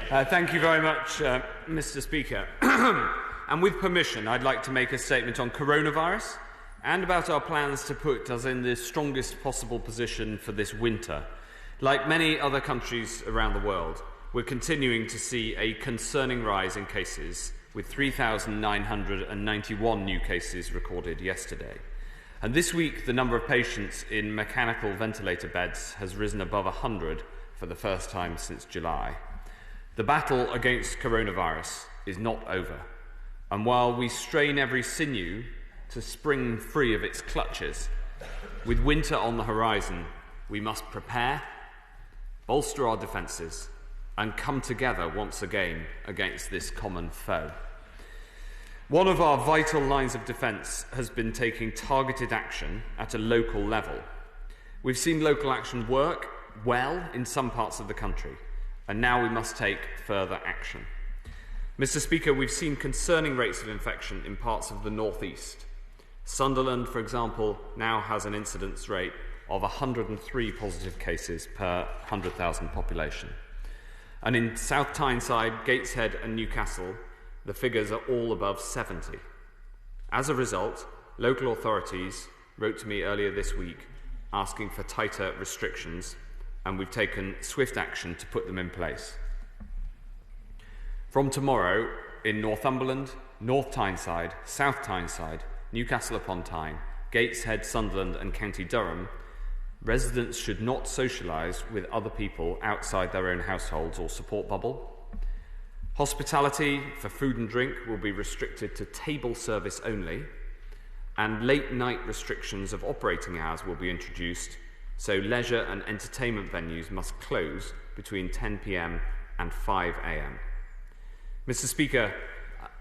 Thank you very much, Mr. Speaker. And with permission, I'd like to make a statement on coronavirus and about our plans to put us in the strongest possible position for this winter. Like many other countries around the world, we're continuing to see a concerning rise in cases, with 3,991 new cases recorded yesterday. And this week, the number of patients in mechanical ventilator beds has risen above 100 for the first time since July. The battle against coronavirus is not over. And while we strain every sinew to spring free of its clutches, with winter on the horizon, we must prepare, bolster our defences, and come together once again against this common foe. One of our vital lines of defence has been taking targeted action at a local level. We've seen local action work well in some parts of the country, and now we must take further action. Mr. Speaker, we've seen concerning rates of infection in parts of the North East. Sunderland, for example, now has an incidence rate of 103 positive cases per 100,000 population. And in South Tyneside, Gateshead and Newcastle, the figures are all above 70. As a result, local authorities wrote to me earlier this week asking for tighter restrictions, and we've taken swift action to put them in place. From tomorrow, in Northumberland, North Tyneside, South Tyneside, Newcastle upon Tyne, Gateshead, Sunderland and County Durham, residents should not socialise with other people outside their own households or support bubble. Hospitality for food and drink will be restricted to table service only, and late-night restrictions of operating hours will be introduced, so leisure and entertainment venues must close between 10 p.m. and 5 a.m. Mr. Speaker,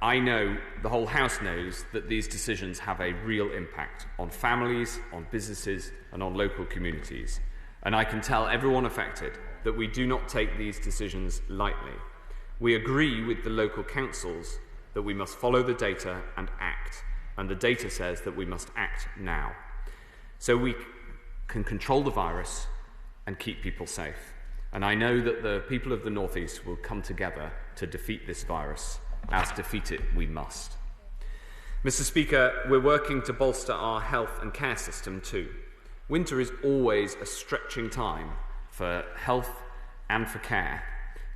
I know, the whole House knows, that these decisions have a real impact on families, on businesses and on local communities, and I can tell everyone affected that we do not take these decisions lightly. We agree with the local councils that we must follow the data and act, and the data says that we must act now, so we can control the virus and keep people safe. And I know that the people of the North East will come together to defeat this virus, as defeat it we must. Mr. Speaker, we're working to bolster our health and care system too. Winter is always a stretching time for health and for care,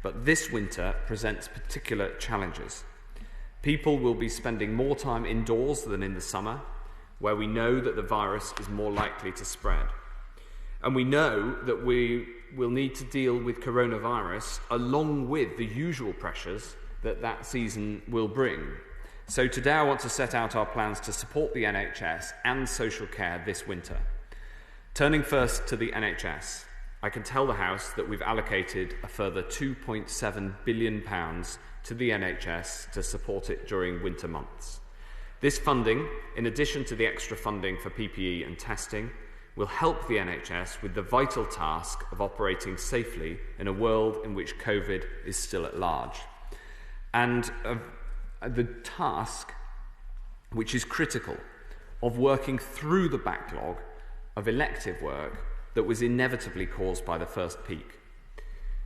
but this winter presents particular challenges. People will be spending more time indoors than in the summer, where we know that the virus is more likely to spread. And we know that we will need to deal with coronavirus along with the usual pressures that season will bring. So today I want to set out our plans to support the NHS and social care this winter. Turning first to the NHS, I can tell the House that we've allocated a further £2.7 billion to the NHS to support it during winter months. This funding, in addition to the extra funding for PPE and testing, will help the NHS with the vital task of operating safely in a world in which COVID is still at large. And the task, which is critical, of working through the backlog of elective work that was inevitably caused by the first peak.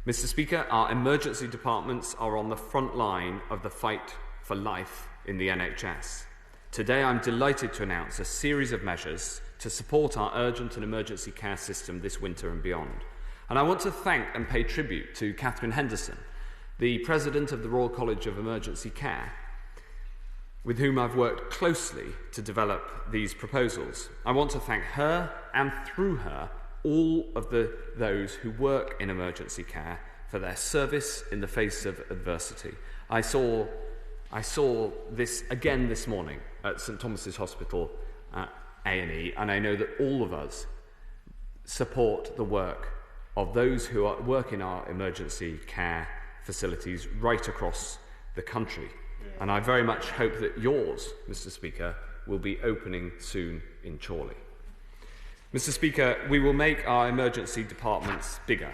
Mr. Speaker, our emergency departments are on the front line of the fight for life in the NHS. Today I'm delighted to announce a series of measures to support our urgent and emergency care system this winter and beyond. And I want to thank and pay tribute to Catherine Henderson, the President of the Royal College of Emergency Care, with whom I've worked closely to develop these proposals. I want to thank her, and through her, all of those who work in emergency care for their service in the face of adversity. I saw this again this morning at St Thomas's Hospital A&E, and I know that all of us support the work of those who work in our emergency care facilities right across the country. And I very much hope that yours, Mr. Speaker, will be opening soon in Chorley. Mr. Speaker, we will make our emergency departments bigger.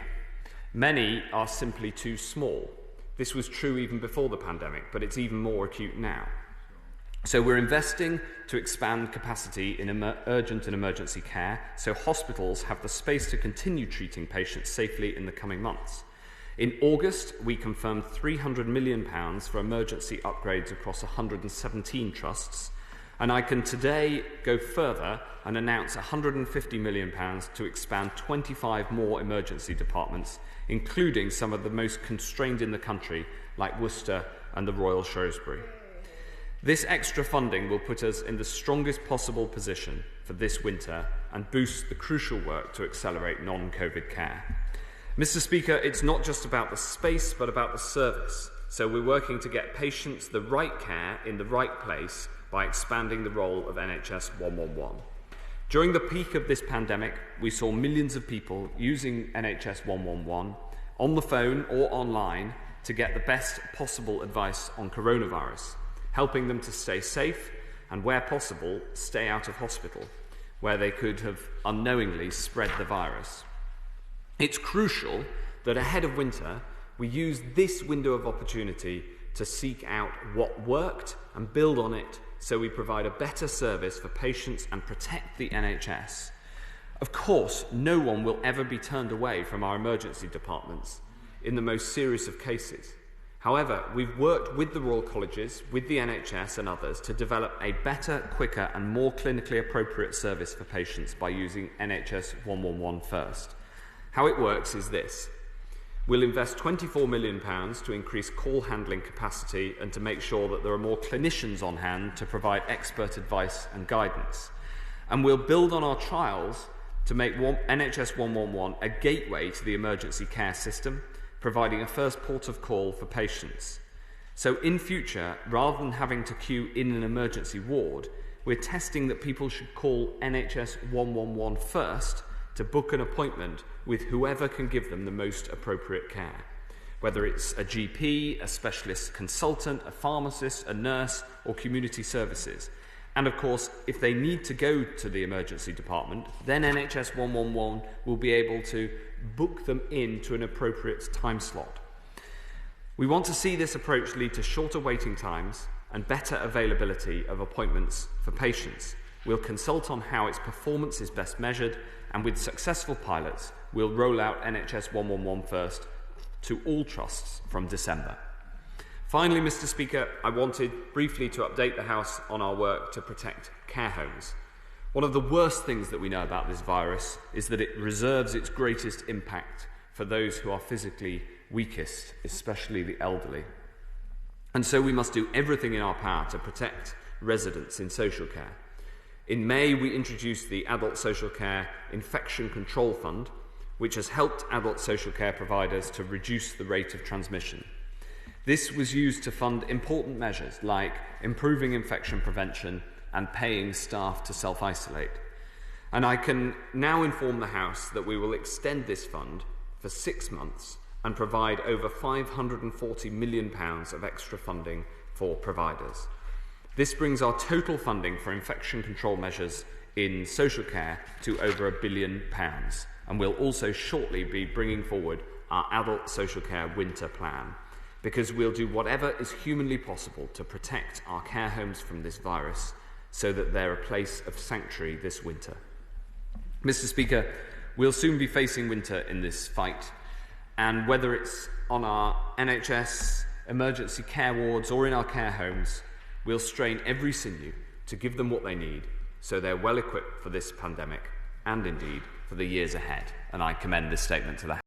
Many are simply too small. This was true even before the pandemic, but it's even more acute now. So we're investing to expand capacity in urgent and emergency care so hospitals have the space to continue treating patients safely in the coming months. In August, we confirmed £300 million for emergency upgrades across 117 trusts, and I can today go further and announce £150 million to expand 25 more emergency departments, including some of the most constrained in the country, like Worcester and the Royal Shrewsbury. This extra funding will put us in the strongest possible position for this winter and boost the crucial work to accelerate non-COVID care. Mr. Speaker, it's not just about the space, but about the service. So we're working to get patients the right care in the right place by expanding the role of NHS 111. During the peak of this pandemic, we saw millions of people using NHS 111 on the phone or online to get the best possible advice on coronavirus, helping them to stay safe and, where possible, stay out of hospital, where they could have unknowingly spread the virus. It's crucial that ahead of winter, we use this window of opportunity to seek out what worked and build on it so we provide a better service for patients and protect the NHS. Of course, no one will ever be turned away from our emergency departments in the most serious of cases. However, we've worked with the Royal Colleges, with the NHS and others to develop a better, quicker and more clinically appropriate service for patients by using NHS 111 first. How it works is this. We'll invest £24 million to increase call handling capacity and to make sure that there are more clinicians on hand to provide expert advice and guidance. And we'll build on our trials to make NHS 111 a gateway to the emergency care system, providing a first port of call for patients. So in future, rather than having to queue in an emergency ward, we're testing that people should call NHS 111 first to book an appointment with whoever can give them the most appropriate care, whether it's a GP, a specialist consultant, a pharmacist, a nurse, or community services. And of course, if they need to go to the emergency department, then NHS 111 will be able to book them into an appropriate time slot. We want to see this approach lead to shorter waiting times and better availability of appointments for patients. We'll consult on how its performance is best measured, and with successful pilots, we'll roll out NHS 111 first to all trusts from December. Finally, Mr. Speaker, I wanted briefly to update the House on our work to protect care homes. One of the worst things that we know about this virus is that it reserves its greatest impact for those who are physically weakest, especially the elderly. And so we must do everything in our power to protect residents in social care. In May, we introduced the Adult Social Care Infection Control Fund, which has helped adult social care providers to reduce the rate of transmission. This was used to fund important measures like improving infection prevention and paying staff to self-isolate. And I can now inform the House that we will extend this fund for 6 months and provide over £540 million of extra funding for providers. This brings our total funding for infection control measures in social care to over £1 billion, and we'll also shortly be bringing forward our adult social care winter plan, because we'll do whatever is humanly possible to protect our care homes from this virus so that they're a place of sanctuary this winter. Mr. Speaker, we'll soon be facing winter in this fight, and whether it's on our NHS emergency care wards or in our care homes, we'll strain every sinew to give them what they need so they're well equipped for this pandemic and indeed for the years ahead. And I commend this statement to the House.